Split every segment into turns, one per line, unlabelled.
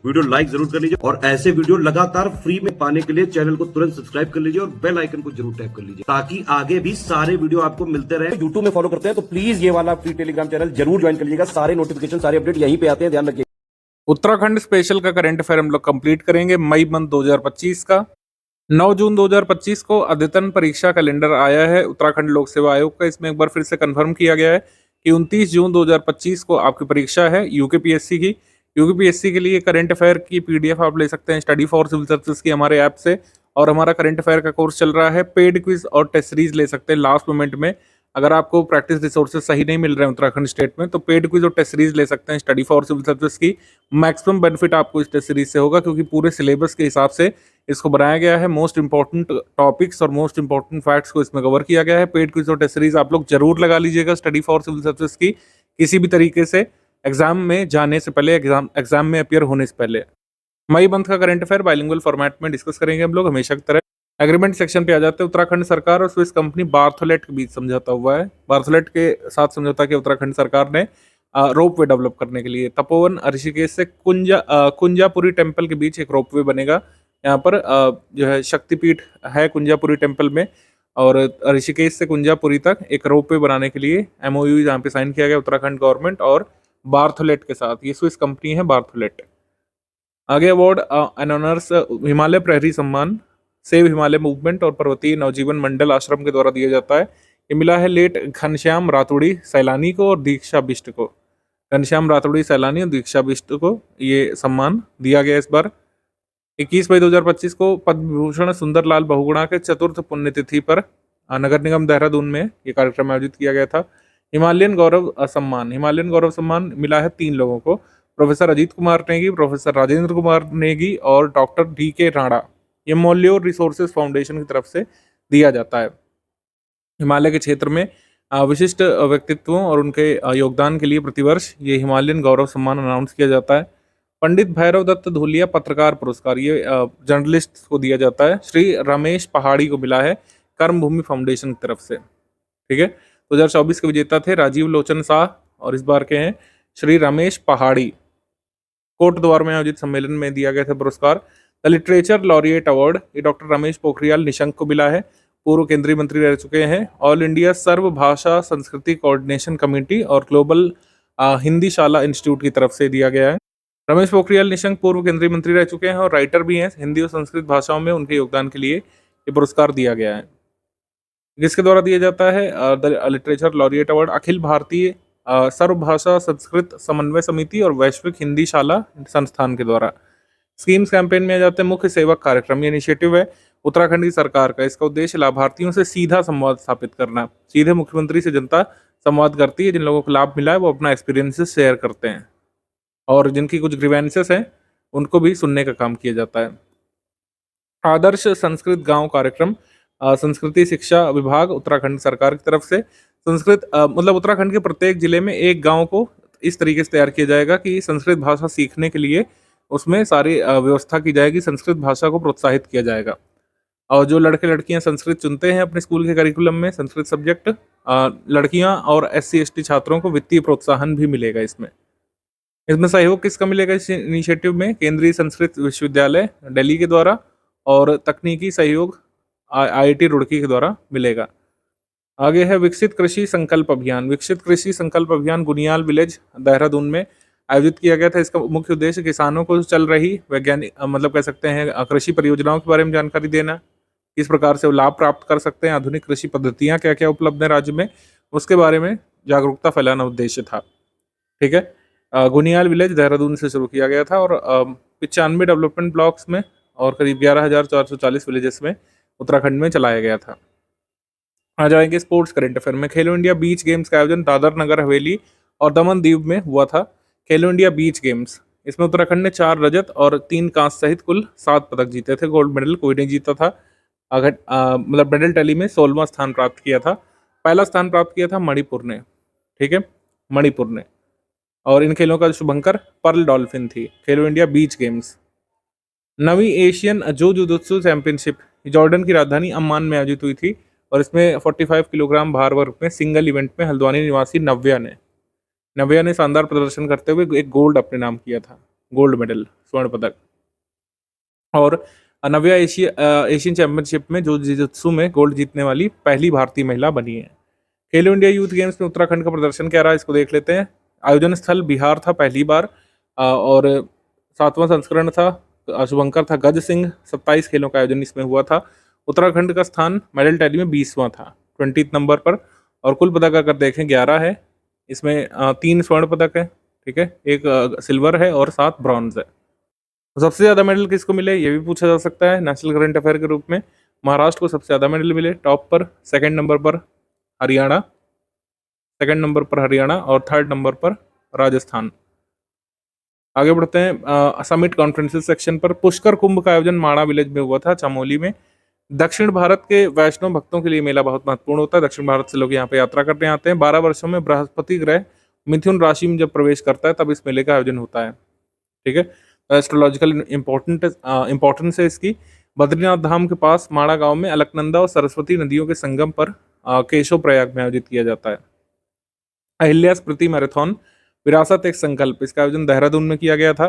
Video like जरूर कर लीजिए और ऐसे वीडियो लगातार फ्री में पाने के लिए चैनल को तुरंत सब्सक्राइब कर लीजिए और बेल आइकन को जरूर टैप कर लीजिए ताकि आगे भी सारे वीडियो आपको मिलते रहे। यूट्यूब में फॉलो करते हैं तो प्लीज ये वाला फ्री टेलीग्राम चैनल जरूर ज्वाइन कर लीजिएगा। सारे नोटिफिकेशन सारे अपडेट यहीं पे आते हैं, ध्यान रखिए।
उत्तराखंड स्पेशल का करंट अफेयर हम लोग कंप्लीट करेंगे मई मंथ 2025 का। 9 जून 2025 को अद्यतन परीक्षा कैलेंडर आया है उत्तराखंड लोक सेवा आयोग का। इसमें एक बार फिर से कंफर्म किया गया है कि 29 जून 2025 को आपकी परीक्षा है यूकेपीएससी की। यूकेपीएससी के लिए करंट अफेयर की पीडीएफ आप ले सकते हैं स्टडी फॉर सिविल सर्विसेज की हमारे ऐप से। और हमारा करंट अफेयर का कोर्स चल रहा है, पेड क्विज और टेस्ट सीरीज ले सकते हैं लास्ट मोमेंट में। अगर आपको प्रैक्टिस रिसोर्सेज सही नहीं मिल रहे हैं उत्तराखंड स्टेट में तो पेड क्विज और टेस्ट सीरीज ले सकते हैं स्टडी फॉर सिविल सर्विसेज की। मैक्सिमम बेनिफिट आपको इस टेस्ट सीरीज से होगा क्योंकि पूरे सिलेबस के हिसाब से इसको बनाया गया है। मोस्ट इंपॉर्टेंट टॉपिक्स और मोस्ट इंपॉर्टेंट फैक्ट्स को इसमें कवर किया गया है। पेड क्विज और टेस्ट सीरीज आप लोग जरूर लगा लीजिएगा स्टडी फॉर सिविल सर्विसेज की, किसी भी तरीके से एग्जाम में जाने से पहले, एग्जाम में अपियर होने से पहले। मई मंथ का करंट अफेयर बाइलिंगुअल फॉर्मेट में डिस्कस करेंगे हम लोग हमेशा की तरह। एग्रीमेंट सेक्शन पे आ जाते हैं। उत्तराखंड सरकार और स्विस कंपनी बार्थोलेट के बीच समझौता हुआ है। बार्थोलेट के साथ समझौता किया उत्तराखंड सरकार ने रोप वे डेवलप करने के लिए। तपोवन ऋषिकेश से कुंजापुरी टेम्पल के बीच एक रोप वे बनेगा। यहाँ पर जो है शक्तिपीठ है कुंजापुरी टेम्पल में, और ऋषिकेश से कुंजापुरी तक एक रोप वे बनाने के लिए एमओयू यहाँ पे साइन किया गया उत्तराखंड गवर्नमेंट और बार्थोलेट के साथ। ये स्विस कंपनी है बार्थोलेट। आगे अवार्ड एंड ऑनर्स हिमालय प्रहरी सम्मान, सेव हिमालय मूवमेंट और पर्वतीय नवजीवन मंडल आश्रम के द्वारा दिया जाता है। ये मिला है लेट घनश्याम रातुड़ी सैलानी को और दीक्षा बिष्ट को। घनश्याम रातुड़ी सैलानी और दीक्षा बिष्ट को ये सम्मान दिया गया इस बार। 21 मई 2025 को पद्म विभूषण सुंदरलाल बहुगुणा के चतुर्थ पुण्यतिथि पर नगर निगम देहरादून में ये कार्यक्रम आयोजित किया गया था। हिमालयन गौरव सम्मान मिला है 3 लोगों को, प्रोफेसर अजीत कुमार नेगी, प्रोफेसर राजेंद्र कुमार नेगी और डॉक्टर DK राणा। ये मोलियोर रिसोर्सेज फाउंडेशन की तरफ से दिया जाता है। हिमालय के क्षेत्र में विशिष्ट व्यक्तित्वों और उनके योगदान के लिए प्रतिवर्ष ये हिमालयन गौरव सम्मान अनाउंस किया जाता है। पंडित भैरव दत्त धूलिया पत्रकार पुरस्कार ये जर्नलिस्ट को दिया जाता है। श्री रमेश पहाड़ी को मिला है कर्मभूमि फाउंडेशन की तरफ से। ठीक है, 2024 के विजेता थे राजीव लोचन शाह और इस बार के हैं श्री रमेश पहाड़ी। कोट द्वार में आयोजित सम्मेलन में दिया गया था पुरस्कार। द लिटरेचर लॉरिएट अवार्ड ये डॉक्टर रमेश पोखरियाल निशंक को मिला है, पूर्व केंद्रीय मंत्री रह चुके हैं। ऑल इंडिया सर्व भाषा संस्कृति कोऑर्डिनेशन कमेटी और ग्लोबल हिंदी शाला इंस्टीट्यूट की तरफ से दिया गया है। रमेश पोखरियाल निशंक पूर्व केंद्रीय मंत्री रह चुके हैं और राइटर भी हैं। हिंदी और संस्कृत भाषाओं में उनके योगदान के लिए ये पुरस्कार दिया गया है। किसके द्वारा दिया जाता है? The literature laureate award Akhil Bharatiya सर्वभाषा Sanskrit समन्वय समिति और वैश्विक हिंदी शाला संस्थान के द्वारा। स्कीम्स कैंपेन में आ जाते हैं। मुख्य सेवक कार्यक्रम ये इनिशिएटिव है उत्तराखंड की सरकार का। इसका उद्देश्य लाभार्थियों से सीधा संवाद स्थापित करना। सीधे मुख्यमंत्री से जनता संवाद करती है, जिन लोगों को लाभ मिला है वो अपना एक्सपीरियंसेस शेयर करते हैं और जिनकी कुछ ग्रीवेंसेस हैं उनको भी सुनने का काम किया जाता है। आदर्श संस्कृत गांव कार्यक्रम संस्कृति शिक्षा विभाग उत्तराखंड सरकार की तरफ से संस्कृत मतलब उत्तराखंड के प्रत्येक जिले में एक गांव को इस तरीके से तैयार किया जाएगा कि संस्कृत भाषा सीखने के लिए उसमें सारी व्यवस्था की जाएगी, संस्कृत भाषा को प्रोत्साहित किया जाएगा। और जो लड़के लड़कियां संस्कृत चुनते हैं अपने स्कूल के करिकुलम में संस्कृत सब्जेक्ट, लड़कियां और SC ST छात्रों को वित्तीय प्रोत्साहन भी मिलेगा। इसमें सहयोग किसका मिलेगा इस इनिशिएटिव में? केंद्रीय संस्कृत विश्वविद्यालय दिल्ली के द्वारा और तकनीकी सहयोग IIT रुड़की के द्वारा मिलेगा। आगे है विकसित कृषि संकल्प अभियान। विकसित कृषि संकल्प अभियान गुनियाल विलेज देहरादून में आयोजित किया गया था। इसका मुख्य उद्देश्य किसानों को चल रही वैज्ञानिक मतलब कह सकते हैं कृषि परियोजनाओं के बारे में जानकारी देना, किस प्रकार से वो लाभ प्राप्त कर सकते हैं, आधुनिक कृषि पद्धतियां क्या क्या उपलब्ध हैं राज्य में, उसके बारे में जागरूकता फैलाना उद्देश्य था। ठीक है, गुनियाल विलेज देहरादून से शुरू किया गया था और 95 डेवलपमेंट ब्लॉक्स में और करीब 11,440 विलेजेस में उत्तराखंड में चलाया गया था। आ जाएंगे स्पोर्ट्स करंट अफेयर में। खेलो इंडिया बीच गेम्स का आयोजन दादर नगर हवेली और दमन दीव में हुआ था। खेलो इंडिया बीच गेम्स, इसमें उत्तराखंड ने 4 रजत और 3 कांस्य सहित कुल 7 पदक जीते थे। गोल्ड मेडल कोई नहीं जीता था। अगर मतलब मेडल टैली में 16वां स्थान प्राप्त किया था। पहला स्थान प्राप्त किया था मणिपुर ने। ठीक है, मणिपुर ने। और इन खेलों का शुभंकर पर्ल डॉल्फिन थी। Khelo India beach games. 9वीं एशियन जुजुत्सु चैंपियनशिप जॉर्डन की राजधानी अम्मान में आयोजित हुई थी और इसमें 45 किलोग्राम भार वर्ग में सिंगल इवेंट में हल्द्वानी निवासी नव्या ने शानदार प्रदर्शन करते हुए एक गोल्ड अपने नाम किया था। गोल्ड मेडल, स्वर्ण पदक। और नव्या एशियन चैंपियनशिप में जिजुत्सु में गोल्ड जीतने वाली पहली भारतीय महिला बनी है। खेलो इंडिया यूथ गेम्स में उत्तराखंड का प्रदर्शन क्या रहा, इसको देख लेते हैं। आयोजन स्थल बिहार था पहली बार, और 7वां संस्करण था। शुभंकर था गज सिंह। 27 खेलों का आयोजन इसमें हुआ था। उत्तराखंड का स्थान मेडल टैली में 20वां था, 20 नंबर पर। और कुल पदक अगर देखें 11 है। इसमें 3 स्वर्ण पदक है, ठीक है, 1 सिल्वर है और 7 ब्रॉन्ज है। तो सबसे ज्यादा मेडल किसको मिले ये भी पूछा जा सकता है नेशनल करंट अफेयर के रूप में। महाराष्ट्र को सबसे ज्यादा मेडल मिले, टॉप पर। सेकंड नंबर पर हरियाणा, सेकंड नंबर पर हरियाणा, और थर्ड नंबर पर राजस्थान। आगे बढ़ते हैं समिट कॉन्फ्रेंसेस सेक्शन पर। पुष्कर कुंभ का आयोजन माणा विलेज में हुआ था, चमोली में। दक्षिण भारत के वैष्णव भक्तों के लिए मेला बहुत महत्वपूर्ण होता है। दक्षिण भारत से लोग यहाँ पे यात्रा करने आते हैं। 12 वर्षों में बृहस्पति ग्रह मिथुन राशि में जब प्रवेश करता है तब इस मेले का आयोजन होता है, ठीक है। एस्ट्रोलॉजिकल इंपॉर्टेंस है इसकी। बद्रीनाथ धाम के पास माणा गांव में अलकनंदा और सरस्वती नदियों के संगम पर केशव प्रयाग में आयोजित किया जाता है। अहिल्या स्मृति मैराथन विरासत एक संकल्प, इसका आयोजन देहरादून में किया गया था,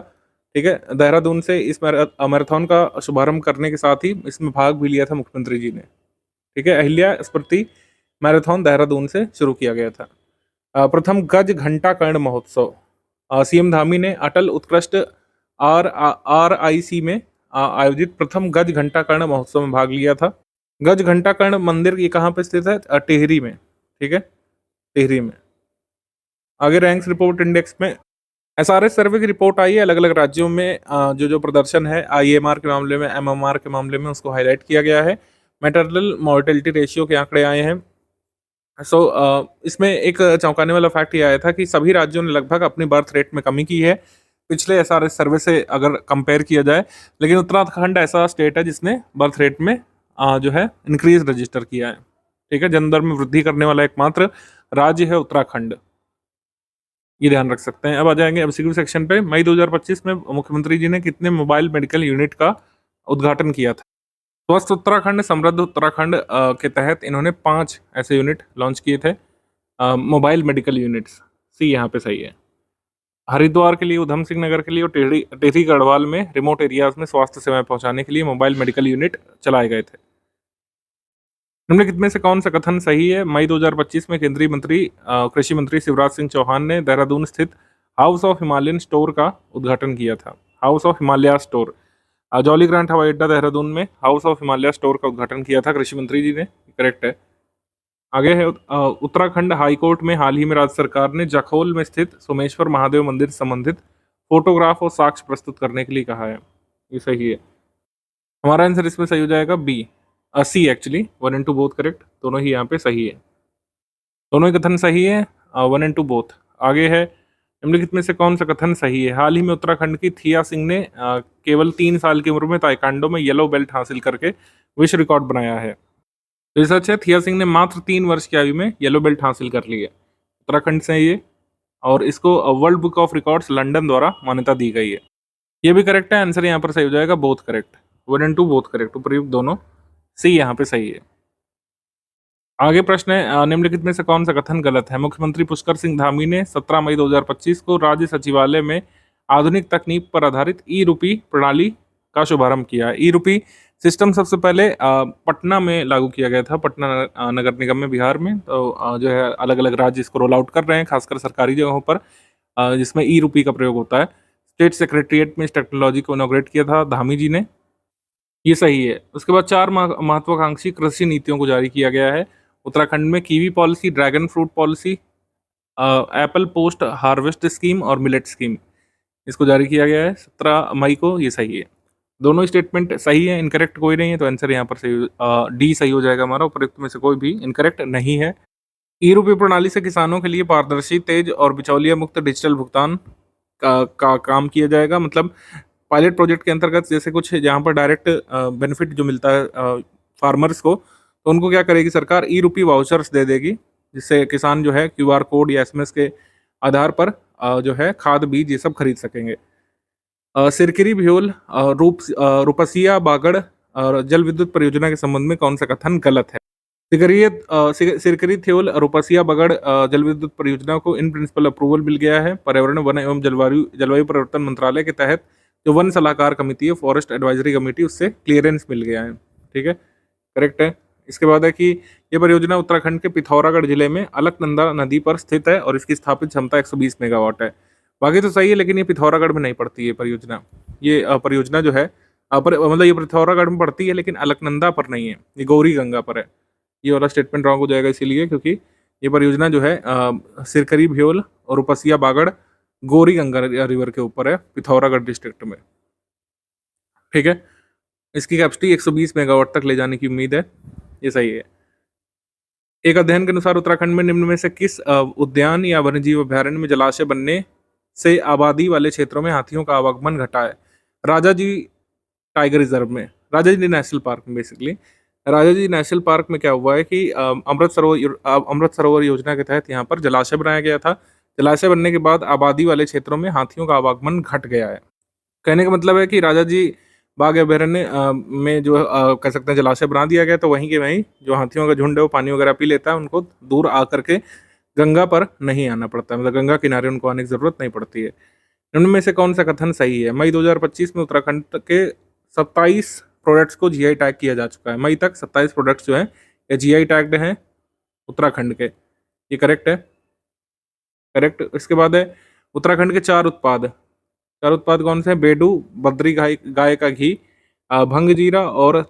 ठीक है। देहरादून से इस मैराथन का शुभारंभ करने के साथ ही इसमें भाग भी लिया था मुख्यमंत्री जी ने, ठीक है। अहिल्या स्मृति मैराथन देहरादून से शुरू किया गया था। प्रथम गज घंटा कर्ण महोत्सव, सीएम धामी ने अटल उत्कृष्ट RIC में आयोजित प्रथम गज घंटा कर्ण महोत्सव में भाग लिया था। गज घंटा कर्ण मंदिर ये कहाँ पे स्थित है, टिहरी में, ठीक है, टिहरी में। आगे रैंक्स रिपोर्ट इंडेक्स में SRS सर्वे की रिपोर्ट आई है। अलग अलग राज्यों में जो प्रदर्शन है IMR के मामले में, MMR के मामले में, उसको हाईलाइट किया गया है। मैटरनल मॉर्टेलिटी रेशियो के आंकड़े आए हैं। इसमें एक चौंकाने वाला फैक्ट ये आया था कि सभी राज्यों ने लगभग अपनी बर्थ रेट में कमी की है पिछले SRS सर्वे से अगर कंपेयर किया जाए। लेकिन उत्तराखंड ऐसा स्टेट है जिसने बर्थ रेट में जो है इंक्रीज रजिस्टर किया है, ठीक है। जन दर में वृद्धि करने वाला एकमात्र राज्य है उत्तराखंड, ये ध्यान रख सकते हैं। अब आ जाएंगे MCQ सेक्शन पे। मई 2025 में मुख्यमंत्री जी ने कितने मोबाइल मेडिकल यूनिट का उद्घाटन किया था? स्वस्थ उत्तराखंड समृद्ध उत्तराखंड के तहत इन्होंने 5 ऐसे यूनिट लॉन्च किए थे, मोबाइल मेडिकल यूनिट्स। सी यहाँ पे सही है। हरिद्वार के लिए, उधम सिंह नगर के लिए और टिहरी गढ़वाल में रिमोट एरियाज में स्वास्थ्य सेवाएं पहुंचाने के लिए मोबाइल मेडिकल यूनिट चलाए गए थे। निम्नलिखित में से कौन सा कथन सही है? मई 2025 में केंद्रीय मंत्री कृषि मंत्री शिवराज सिंह चौहान ने देहरादून स्थित हाउस ऑफ हिमालयन स्टोर का उद्घाटन किया था। House of Himalaya store, jolly grant हवाई अड्डा देहरादून में हाउस ऑफ हिमालय स्टोर का उद्घाटन किया था कृषि मंत्री जी ने, करेक्ट है। आगे है उत्तराखंड हाईकोर्ट में हाल ही में राज्य सरकार ने जखोल में स्थित सोमेश्वर महादेव मंदिर से संबंधित फोटोग्राफ और साक्ष्य प्रस्तुत करने के लिए कहा है, ये सही है। हमारा आंसर इसमें सही हो जाएगा B, C actually, 1 and 2 both correct, दोनों ही यहाँ पे सही है, दोनों ही कथन सही है, 1 and 2 बोथ। आगे है निम्नलिखित में से कौन सा कथन सही है? हाल ही में उत्तराखंड की थिया सिंह ने केवल 3 साल की उम्र में ताइक्वांडो में येलो बेल्ट हासिल करके विश्व रिकॉर्ड बनाया है। तो ये सच है, थिया सिंह ने मात्र 3 वर्ष की आयु में येलो बेल्ट हासिल कर ली है, उत्तराखंड से ये, और इसको world book of records London द्वारा मान्यता दी गई है। ये भी करेक्ट है, आंसर यहाँ पर सही हो जाएगा both correct, 1 and 2 both correct, उपयुक्त दोनों। सी यहाँ पे सही है। आगे प्रश्न है निम्नलिखित में से कौन सा कथन गलत है? मुख्यमंत्री पुष्कर सिंह धामी ने 17 मई 2025 को राज्य सचिवालय में आधुनिक तकनीक पर आधारित ई-रूपी प्रणाली का शुभारंभ किया है। ई-रूपी सिस्टम सबसे पहले पटना में लागू किया गया था, पटना नगर निगम में, बिहार में। तो जो है अलग अलग राज्य इसको रोल आउट कर रहे हैं, खासकर सरकारी जगहों पर जिसमें ई-रूपी का प्रयोग होता है। स्टेट सेक्रेटरीट में इस टेक्नोलॉजी को इनॉग्रेट किया था धामी जी ने, ये सही है। उसके बाद 4 महत्वाकांक्षी कृषि नीतियों को जारी किया गया है उत्तराखंड में। Kiwi policy, dragon fruit policy, Apple post harvest scheme और मिलेट स्कीम, इसको जारी किया गया है 17 मई को, ये सही है। दोनों स्टेटमेंट सही है, इनकरेक्ट कोई नहीं है, तो आंसर यहाँ पर सही D सही हो जाएगा हमारा, उपयुक्त में से कोई भी इनकरेक्ट नहीं है। ई-रूपी प्रणाली से किसानों के लिए पारदर्शी, तेज और बिचौलिया मुक्त डिजिटल भुगतान का काम किया जाएगा। मतलब पायलट प्रोजेक्ट के अंतर्गत जैसे कुछ जहाँ पर डायरेक्ट बेनिफिट जो मिलता है फार्मर्स को, तो उनको क्या करेगी सरकार, ई-रूपी वाउचर्स दे देगी, जिससे किसान जो है QR कोड या SMS के आधार पर जो है खाद बीज ये सब खरीद सकेंगे। सिरकिरी भ्योल रूपसिया बागड़ और जल विद्युत परियोजना के संबंध में कौन सा कथन गलत है? सिरकरी थ्योल रोपसिया बगड़ जल विद्युत परियोजना को इन प्रिंसिपल अप्रूवल मिल गया है। पर्यावरण वन एवं जलवायु परिवर्तन मंत्रालय के तहत जो वन सलाहकार कमेटी है, फॉरेस्ट एडवाइजरी कमेटी, उससे क्लियरेंस मिल गया है। ठीक है, करेक्ट है। इसके बाद है कि ये परियोजना उत्तराखंड के पिथौरागढ़ जिले में अलकनंदा नदी पर स्थित है और इसकी स्थापित क्षमता 120 मेगावाट है। बाकी तो सही है, लेकिन ये पिथौरागढ़ में नहीं पड़ती है परियोजना। ये परियोजना जो है मतलब ये पिथौरागढ़ में पड़ती है लेकिन अलकनंदा पर नहीं है, ये गौरी गंगा पर है। ये वाला स्टेटमेंट रॉन्ग हो जाएगा इसीलिए, क्योंकि ये परियोजना जो है सिरकरी भ्योल और उपसिया बागड़ गौरी गंगा रिवर के ऊपर है, पिथौरागढ़ डिस्ट्रिक्ट में। ठीक है, इसकी कैपेसिटी 120 मेगावाट तक ले जाने की उम्मीद है, ये सही है। एक अध्ययन के अनुसार उत्तराखंड में निम्न में से किस उद्यान या वन्यजीव अभयारण्य में जलाशय बनने से आबादी वाले क्षेत्रों में हाथियों का आवागमन घटा है? राजाजी टाइगर रिजर्व में, राजाजी नेशनल पार्क में। बेसिकली राजाजी नेशनल पार्क में क्या हुआ है कि अमृत सरोवर योजना के तहत यहाँ पर जलाशय बनाया गया था। जलाशय बनने के बाद आबादी वाले क्षेत्रों में हाथियों का आवागमन घट गया है। कहने का मतलब है कि राजाजी बाग अभयारण्य में जो कह सकते हैं जलाशय बना दिया गया, तो वहीं के वहीं जो हाथियों का झुंड है वो पानी वगैरह पी लेता है, उनको दूर आकर के गंगा पर नहीं आना पड़ता है, मतलब गंगा किनारे उनको आने की जरूरत नहीं पड़ती है। इनमें में से कौन सा कथन सही है? मई 2025 में उत्तराखंड के 27 प्रोडक्ट्स को जीआई टैग किया जा चुका है। मई तक 27 प्रोडक्ट्स जो हैं ये जीआई टैग्ड हैं उत्तराखंड के, ये करेक्ट है, करेक्ट। इसके बाद है उत्तराखंड के चार उत्पाद कौन से हैं? बेडू, बद्री गाय का घी, भंग जीरा और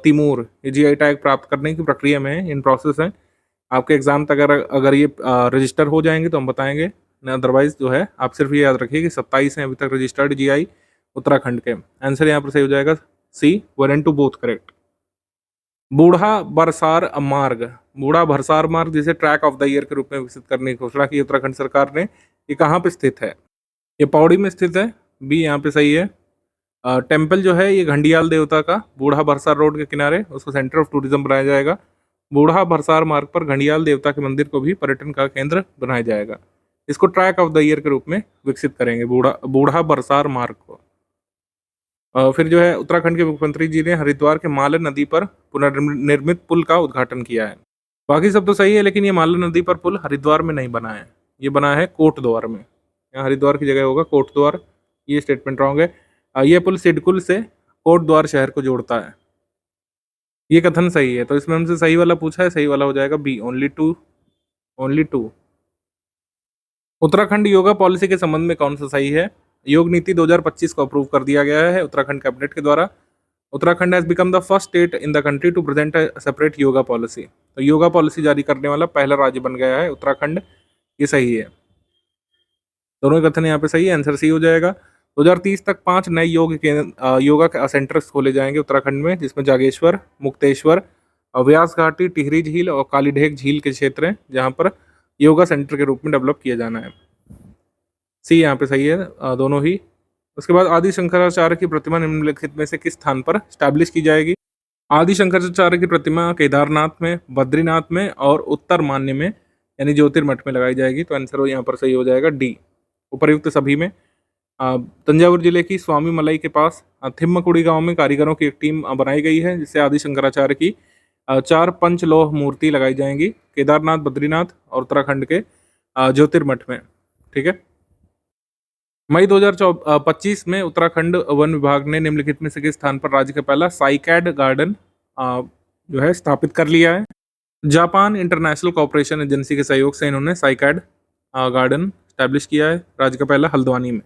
तिमूर, ये जीआई टैग प्राप्त करने की प्रक्रिया में है, इन प्रोसेस है। आपके एग्जाम तक अगर ये रजिस्टर हो जाएंगे तो हम बताएंगे, अदरवाइज जो है आप सिर्फ ये याद रखिए कि 27 हैं अभी तक रजिस्टर्ड जीआई उत्तराखंड के। आंसर यहाँ पर सही हो जाएगा सी, 1 and 2 बोथ करेक्ट। बूढ़ा बरसार मार्ग जिसे ट्रैक ऑफ द ईयर के रूप में विकसित करने की घोषणा की उत्तराखंड सरकार ने, ये कहाँ पे स्थित है? ये पौड़ी में स्थित है, बी यहाँ पे सही है। टेम्पल जो है ये घंडियाल देवता का बूढ़ा बरसार रोड के किनारे, उसको सेंटर ऑफ टूरिज्म बनाया जाएगा। बूढ़ा बरसार मार्ग पर घंडियाल देवता के मंदिर को भी पर्यटन का केंद्र बनाया जाएगा। इसको ट्रैक ऑफ द ईयर के रूप में विकसित करेंगे, बूढ़ा बरसार मार्ग को। फिर जो है उत्तराखंड के मुख्यमंत्री जी ने हरिद्वार के मालन नदी पर पुनर्निर्मित पुल का उद्घाटन किया है। बाकी सब तो सही है, लेकिन ये मालन नदी पर पुल हरिद्वार में नहीं बना है, ये बना है कोटद्वार में। यहाँ हरिद्वार की जगह होगा कोटद्वार, ये स्टेटमेंट रॉन्ग है। ये पुल सिडकुल से कोटद्वार शहर को जोड़ता है, ये कथन सही है। तो इसमें हमसे सही वाला पूछा है, सही वाला हो जाएगा B, only two. Uttarakhand yoga policy के संबंध में कौन सा सही है? योग नीति 2025 को अप्रूव कर दिया गया है उत्तराखंड कैबिनेट के द्वारा। Uttarakhand has become the first state in the country to present a separate yoga policy. तो योगा पॉलिसी जारी करने वाला पहला राज्य बन गया है उत्तराखंड, ये सही है। दोनों कथन यहाँ पे सही है, आंसर सी हो जाएगा। 2030 तक 5 नए योगा सेंटर्स खोले जाएंगे उत्तराखंड में, जिसमें जागेश्वर, मुक्तेश्वर, व्यास घाटी, टिहरी झील और कालीढेक झील के क्षेत्र हैं, जहाँ पर योगा सेंटर के रूप में डेवलप किया जाना है। सी यहाँ पे सही है, दोनों ही। उसके बाद आदि शंकराचार्य की प्रतिमा निम्नलिखित में से किस स्थान पर स्टैब्लिश की जाएगी? आदि शंकराचार्य की प्रतिमा केदारनाथ में, बद्रीनाथ में और उत्तर मान्य में यानी ज्योतिर्मठ में लगाई जाएगी। तो आंसर यहाँ पर सही हो जाएगा डी, उपर्युक्त सभी में। तंजावुर जिले की स्वामी मलाई के पास थिम्मकुड़ी गांव में कारीगरों की एक टीम बनाई गई है, जिससे आदि शंकराचार्य की 4 पंचलोह मूर्ति लगाई जाएंगी केदारनाथ, बद्रीनाथ और उत्तराखंड के ज्योतिर्मठ में। ठीक है। मई 2025 में उत्तराखंड वन विभाग ने निम्नलिखित में से किस स्थान पर राज्य का पहला साइकैड गार्डन जो है स्थापित कर लिया है? जापान इंटरनेशनल कोऑपरेशन एजेंसी के सहयोग से इन्होंने साइकैड गार्डन स्टैब्लिश किया है, राज्य का पहला हल्द्वानी में।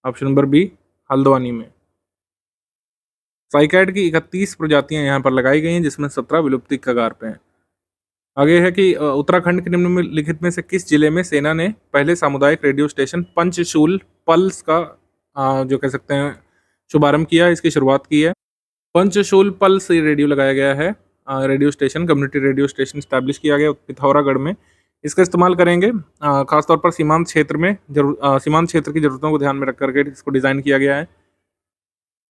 ऑप्शन नंबर बी, हल्द्वानी में। साइकैड की 31 प्रजातियां यहाँ पर लगाई गई हैं, जिसमें 17 विलुप्ति के कगार पे हैं। आगे है कि उत्तराखंड के निम्नलिखित में से किस जिले में सेना ने पहले सामुदायिक रेडियो स्टेशन पंचशूल पल्स का जो कह सकते हैं शुभारंभ किया, इसकी शुरुआत की है। पंचशूल पल्स रेडियो लगाया गया है, radio station, community radio station establish किया गया पिथौरागढ़ में। इसका इस्तेमाल करेंगे खासतौर पर सीमांत क्षेत्र में, सीमांत क्षेत्र की जरूरतों को ध्यान में रख करके इसको डिज़ाइन किया गया है,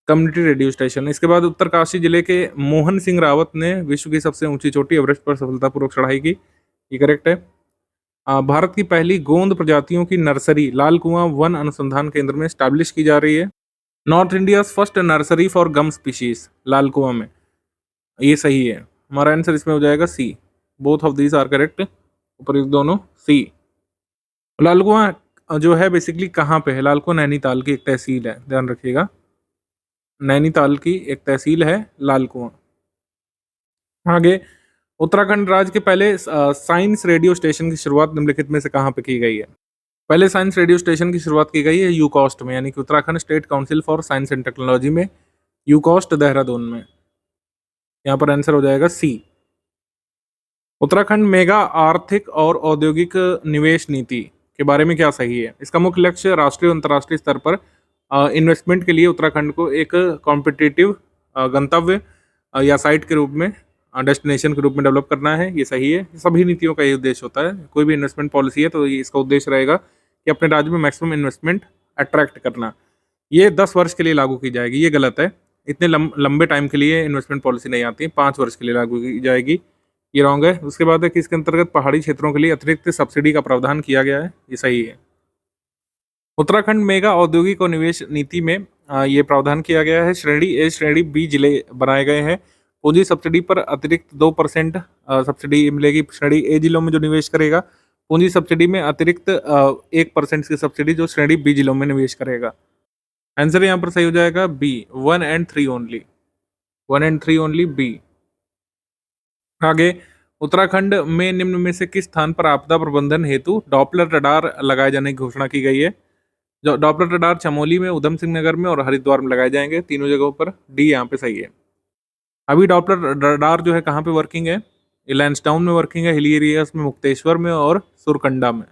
कम्युनिटी रेडियो स्टेशन। इसके बाद उत्तरकाशी जिले के मोहन सिंह रावत ने विश्व की सबसे ऊंची चोटी एवरेस्ट पर सफलतापूर्वक चढ़ाई की, ये करेक्ट है। भारत की पहली गोंद प्रजातियों की नर्सरी लाल कुआं वन अनुसंधान केंद्र में स्टैब्लिश की जा रही है। North India first nursery for gum species Lal Kuan में, ये सही है। हमारा आंसर इसमें हो जाएगा C, both of these are correct, उपयुक्त दोनों सी। लाल कुआं जो है बेसिकली कहाँ पे है? लाल कुआं नैनीताल की एक तहसील है, ध्यान रखिएगा, नैनीताल की एक तहसील है लाल कुआं। आगे, उत्तराखंड राज्य के पहले साइंस रेडियो स्टेशन की शुरुआत निम्नलिखित में से कहाँ पे की गई है? पहले साइंस रेडियो स्टेशन की शुरुआत की गई है यूकॉस्ट में, यानी कि Uttarakhand state council for science and technology में, यूकॉस्ट देहरादून में। यहाँ पर आंसर हो जाएगा सी। उत्तराखंड मेगा आर्थिक और औद्योगिक निवेश नीति के बारे में क्या सही है? इसका मुख्य लक्ष्य राष्ट्रीय और अंतर्राष्ट्रीय स्तर पर इन्वेस्टमेंट के लिए उत्तराखंड को एक कॉम्पिटिटिव गंतव्य या साइट के रूप में, डेस्टिनेशन के रूप में डेवलप करना है। ये सही है। सभी नीतियों का ये उद्देश्य होता है। कोई भी इन्वेस्टमेंट पॉलिसी है तो ये इसका उद्देश्य रहेगा कि अपने राज्य में मैक्सिमम इन्वेस्टमेंट अट्रैक्ट करना। ये 10 वर्ष के लिए लागू की जाएगी, ये गलत है। इतने लंबे टाइम के लिए इन्वेस्टमेंट पॉलिसी नहीं आती, 5 वर्ष के लिए लागू की जाएगी, ये रॉन्ग है। उसके बाद है कि इसके अंतर्गत पहाड़ी क्षेत्रों के लिए अतिरिक्त सब्सिडी का प्रावधान किया गया है, ये सही है। उत्तराखंड मेगा औद्योगिक और निवेश नीति में ये प्रावधान किया गया है। श्रेणी ए, श्रेणी बी जिले बनाए गए हैं। पूंजी सब्सिडी पर अतिरिक्त 2% सब्सिडी मिलेगी श्रेणी ए जिलों में जो निवेश करेगा। पूंजी सब्सिडी में अतिरिक्त 1% की सब्सिडी जो श्रेणी बी जिलों में निवेश करेगा। आंसर यहाँ पर सही हो जाएगा B, 1 and 3 only, 1 and 3 only B. आगे, उत्तराखंड में निम्न में से किस स्थान पर आपदा प्रबंधन हेतु डॉपलर रडार लगाए जाने की घोषणा की गई है? जो डॉपलर रडार चमोली में, उधम सिंह नगर में और हरिद्वार में लगाए जाएंगे, तीनों जगहों पर। डी यहाँ पे सही है। अभी डॉपलर रडार जो है कहाँ पे वर्किंग है? लैंसडाउन में वर्किंग है, हिली एरियाज में, मुक्तेश्वर में और सुरकंडा में।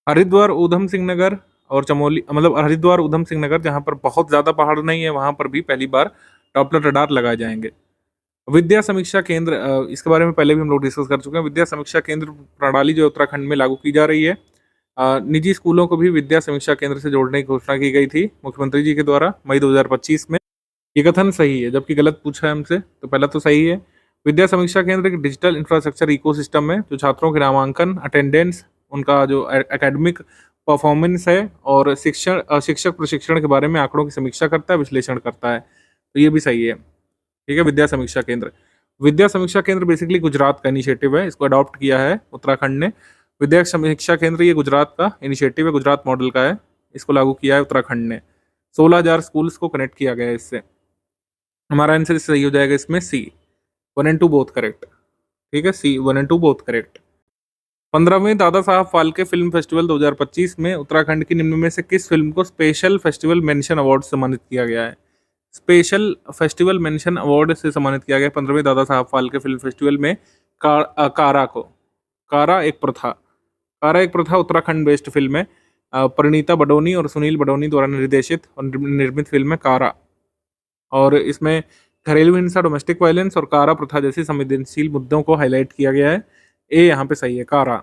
हरिद्वार, उधम सिंह नगर और चमोली, मतलब हरिद्वार, उधम सिंह नगर, जहाँ पर बहुत ज़्यादा पहाड़ नहीं है, वहाँ पर भी पहली बार डॉपलर रडार लगाए जाएंगे। विद्या समीक्षा केंद्र, इसके बारे में पहले भी हम लोग डिस्कस कर चुके हैं। विद्या समीक्षा केंद्र प्रणाली जो उत्तराखंड में लागू की जा रही है। निजी स्कूलों को भी विद्या समीक्षा केंद्र से जोड़ने की घोषणा की गई थी मुख्यमंत्री जी के द्वारा मई 2025 में। ये कथन सही है, जबकि गलत पूछा है हमसे, तो पहला तो सही है। विद्या समीक्षा केंद्र एक डिजिटल इंफ्रास्ट्रक्चर इकोसिस्टम है जो छात्रों के नामांकन, अटेंडेंस, उनका जो एकेडमिक परफॉर्मेंस है और शिक्षक प्रशिक्षण के बारे में आंकड़ों की समीक्षा करता है, विश्लेषण करता है। तो ये भी सही है, ठीक है। विद्या समीक्षा केंद्र, विद्या समीक्षा केंद्र बेसिकली गुजरात का इनिशिएटिव है, इसको अडॉप्ट किया है उत्तराखंड ने। विद्या समीक्षा केंद्र ये गुजरात का इनिशिएटिव है, गुजरात मॉडल का है, इसको लागू किया है उत्तराखंड ने। 16,000 स्कूल्स को कनेक्ट किया गया है इससे। हमारा आंसर सही हो जाएगा इसमें सी, 1 and 2 बोथ करेक्ट, ठीक है। सी, 1 and 2 both correct. 15वें Dada Saheb Phalke film festival 2025 में उत्तराखंड की निम्न में से किस फिल्म को स्पेशल फेस्टिवल मेंशन अवार्ड से सम्मानित किया गया है? स्पेशल फेस्टिवल मेंशन अवार्ड से सम्मानित किया गया 15वें दादा साहब फाल्के फिल्म फेस्टिवल में कारा को। कारा एक प्रथा उत्तराखंड बेस्ड फिल्म है। परिणीता बडोनी और सुनील बडोनी द्वारा निर्देशित और निर्मित फिल्म है कारा, और इसमें घरेलू हिंसा, डोमेस्टिक वायलेंस और कारा प्रथा जैसी संवेदनशील मुद्दों को हाईलाइट किया गया है। ए यहाँ पे सही है, कारा।